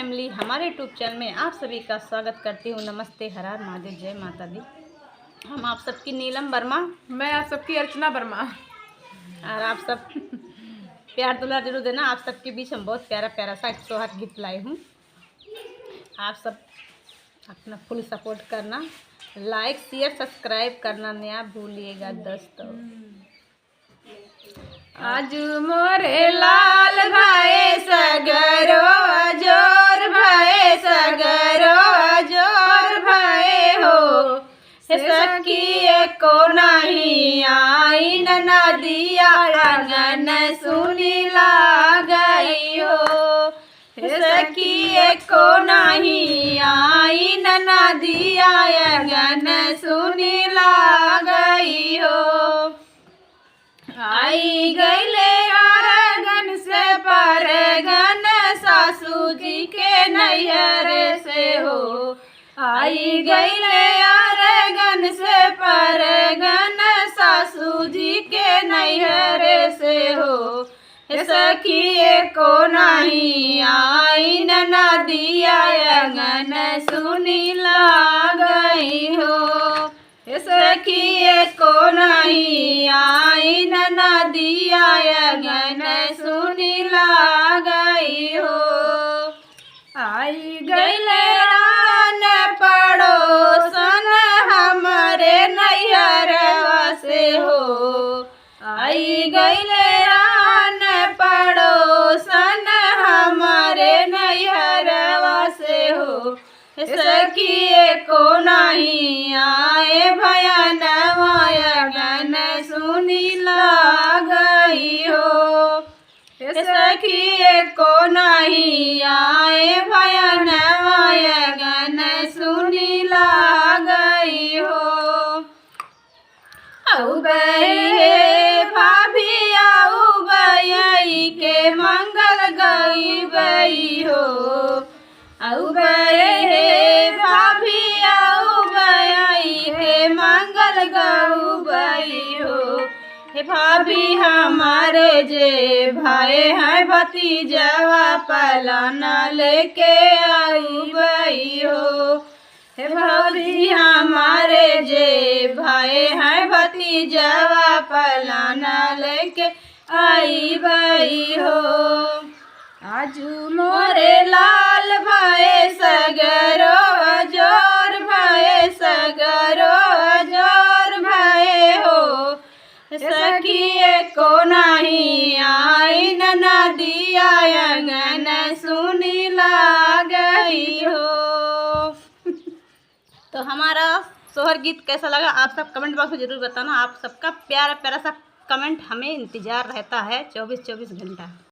Family, हमारे YouTube channel में आप सभी का स्वागत करती हूँ। नमस्ते, हर हर महादेव, जय माता दी। हम आप सबकी नीलम वर्मा, मैं आप सबकी अर्चना वर्मा। और आप सब प्यार दुलार जरूर देना। आप सबके बीच हम बहुत प्यारा प्यारा सा एक सोहाग गीत लाई हूँ। आप सब अपना फुल सपोर्ट करना, लाइक शेयर सब्सक्राइब करना नहीं भूलिएगा दोस्तों। आज मोरे लाल भाई सगरो जोर भाई सगरो जोर भाई हो, सखी को नहीं आई नदिया आंगन सुनी ला गई हो। सखी को नहीं आई नदिया आंगन सुनी ला गई हो। आई गईले अरगन से परगन सासू जी के नैहर से हो। आई गईले अरगन से परगन सासू जी के नैहर से हो। सखी को नहीं आई नदिया आंगन सुनी ला गई हो। सखी को नहीं आई नदिया आंगन सुनी ला गई हो। आई गईले रान पड़ोसन हमारे नैहर से हो। आई गईले रान पड़ोसन हमारे नैहर से हो। सखी को नहीं आए भयान आंगन सुनी ला गई हो। सखी को नहीं आए भयान आंगन सुनी ला गई हो। औ बहे भाभी औ बई के मंगल गई बई हो। औ बहे भाभी औ बई के मंगल गऊ बई हो। हे भाभी हमारे जे भाई है भतीजवा पलाना लेके आई बई हो। हे भाभी हमारे जे भाई है भतीजवा पलाना लेके आई बई हो। आजू मोरे लाल भाई सगरो जोर भाई सगरो जोर भाई हो। सखी को नहीं आई नदिया आंगन सुनी ला गई हो। तो हमारा सोहर गीत कैसा लगा आप सब कमेंट बॉक्स में ज़रूर बताना। आप सबका प्यारा प्यारा सा कमेंट हमें इंतज़ार रहता है 24-24 घंटा।